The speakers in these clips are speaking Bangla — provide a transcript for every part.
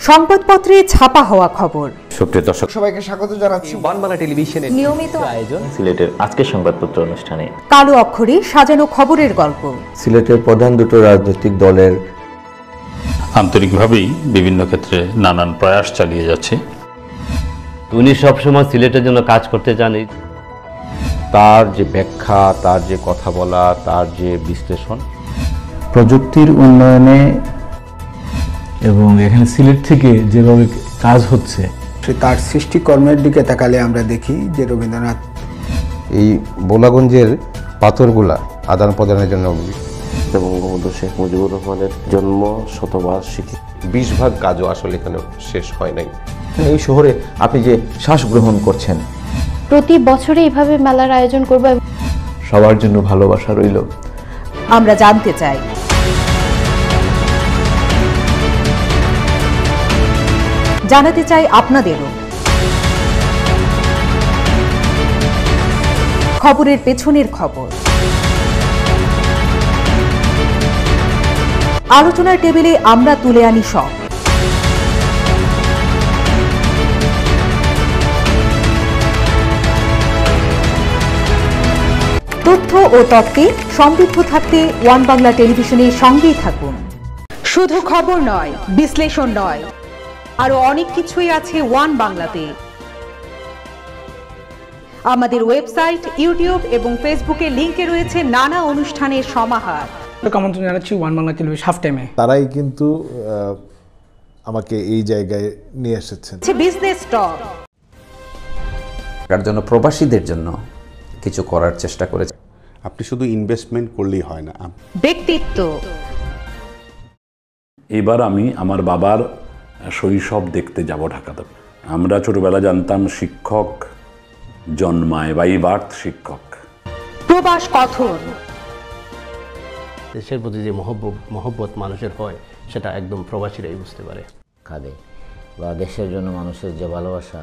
সংবাদপত্রে ছাপা হওয়া খবর। সুপ্রিয় দর্শক, সবাইকে স্বাগত জানাচ্ছি ওয়ান বাংলা টেলিভিশনের নিয়মিত আয়োজন সিলেটের আজকের সংবাদপত্র অনুষ্ঠানে কালো অক্ষরে সাজানো খবরের গল্প। সিলেটের প্রধান দুটো রাজনৈতিক দলের আন্তরিকভাবেই বিভিন্ন ক্ষেত্রে নানান প্রয়াস চালিয়ে যাচ্ছে। উনি সবসময় সিলেটের জন্য কাজ করতে চান। তার যে ব্যাখ্যা, তার যে কথা বলা, তার যে বিশ্লেষণ, প্রযুক্তির উন্নয়নে এবং এখানে সিলেট থেকে যেভাবে কাজ হচ্ছে, তার সৃষ্টিকর্মের দিকে তাকালে আমরা দেখি যে রবীন্দ্রনাথ এই বোলাগঞ্জের পাথরগুলা আদান প্রদানের জন্য বঙ্গবন্ধু শেখ মুজিবুর রহমানের জন্ম শতবার্ষিকী 20 ভাগ কাজও আসলে এখানে শেষ হয় নাই। এই শহরে আপনি যে শ্বাস গ্রহণ করছেন, প্রতি বছরে এভাবে মেলার আয়োজন করব। সবার জন্য ভালোবাসা রইল। আমরা জানতে চাই জানাতে চাই আপনাদেরও। খবরের পেছনের খবর আলোচনার টেবিলে আমরা তুলে আনি সব। তথ্য ও তত্ত্বে সমৃদ্ধ থাকতে ওয়ান বাংলা টেলিভিশনের সঙ্গেই থাকুন। শুধু খবর নয়, বিশ্লেষণ নয়, আরো অনেক কিছুই আছে ওয়ান বাংলাতে। আমাদের ওয়েবসাইট, ইউটিউব এবং ফেসবুকে লিংকে রয়েছে নানা অনুষ্ঠানের সমাহার। আমন্ত্রণ জানাচ্ছি ওয়ান বাংলা টেলিভিশন হাফ টাইমে। তারাই কিন্তু আমাকে এই জায়গায় নিয়ে এসেছেন। বিজনেস টক তার জন্য প্রবাসীদের জন্য কিছু করার চেষ্টা করেছে। আপনি শুধু ইনভেস্টমেন্ট করলেই হয় না, ব্যক্তিত্ব। এবার আমি আমার বাবার শৈশব দেখতে যাব ঢাকাতে। আমরা ছোটবেলা জানতাম শিক্ষক জন্মায়, বাই বার্থ শিক্ষক। প্রবাস কথন। দেশের প্রতি যে মহব্বত মানুষের হয়, সেটা একদম প্রবাসীরাই বুঝতে পারে। কাঁদে বা দেশের জন্য মানুষের যে ভালোবাসা,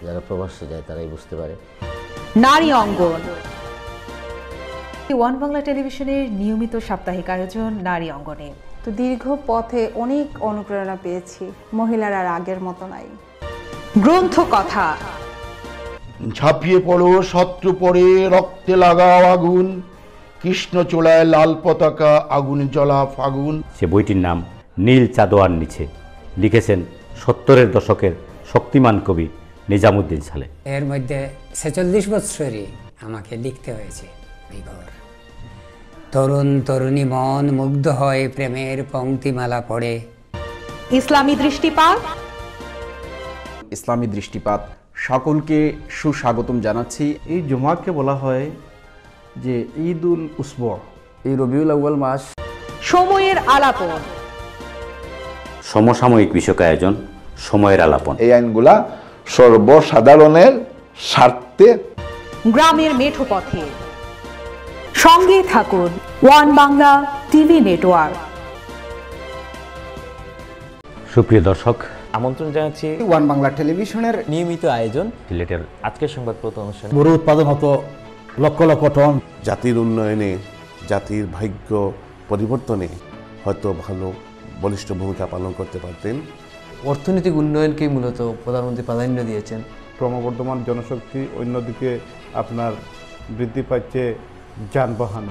যারা প্রবাসে যায় তারাই বুঝতে পারে। নারী অঙ্গন। ওয়ান বাংলা টেলিভিশনের নিয়মিত সাপ্তাহিক আয়োজন নারী অঙ্গনে। তো দীর্ঘ পথে অনেক অনুপ্রেরণা পেয়েছি। মহিলারা আর আগের মতো নাই। গ্রন্থ কথা। ঝাঁপিয়ে পড়ো শত্রু পড়ে, রক্তে লাগাও আগুন, কৃষ্ণ চূড়ায় লাল পতাকা, আগুন জ্বলা ফাগুন। সে বইটির নাম নীল চাদোয়ার নিচে, লিখেছেন 70-এর দশকের শক্তিমান কবি নিজামুদ্দিন সালে। এর মধ্যে 46 বছরই আমাকে লিখতে হয়েছে এই ঘর। তরুণ তরুণী মন মুগ্ধ হয় প্রেমের পংক্তিমালা পড়ে। ইসলামী দৃষ্টিপাত। ইসলামী দৃষ্টিপাত সকলকে সুস্বাগতম জানাচ্ছি। এই জুমাকে বলা হয় যে ঈদুল উসবু, এই রবিউল আউয়াল মাস। সময়ের আলাপন। সমসাময়িক বিষয়ক আয়োজন সময়ের আলাপন। এই আইনগুলা সর্বসাধারণের স্বার্থে। গ্রামের মেঠো পথে সঙ্গে থাকুন ওয়ান বাংলা টিভি নেটওয়ার্ক। সুপ্রিয় দর্শক, আমন্ত্রণ জানাচ্ছি ওয়ান বাংলা টেলিভিশনের নিয়মিত আয়োজন সিলেটের আজকের সংবাদপত্র অনুষ্ঠানে। গরু উৎপাদন হতো লক্ষ লক্ষ টন। জাতির উন্নয়নে, জাতির ভাগ্য পরিবর্তনে হয়তো ভালো বলিষ্ঠ ভূমিকা পালন করতে পারতেন। অর্থনৈতিক উন্নয়নকে মূলত প্রধানমন্ত্রী প্রাধান্য দিয়েছেন। ক্রমবর্ধমান জনশক্তি, অন্যদিকে আপনার বৃদ্ধি পাচ্ছে যানবাহন।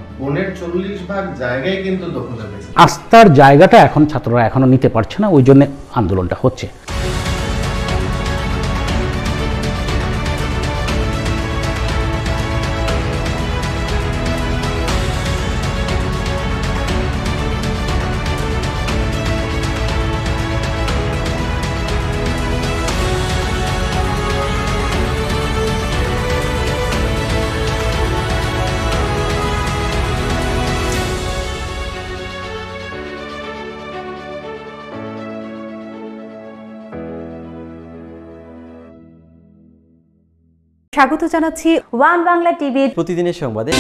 40 ভাগ জায়গায় কিন্তু দখল হয়েছে। আস্থার জায়গাটা এখন ছাত্ররা এখনো নিতে পারছে না, ওই জন্য আন্দোলনটা হচ্ছে। স্বাগত জানাচ্ছি ওয়ান বাংলা টিভির প্রতিদিনের সংবাদে।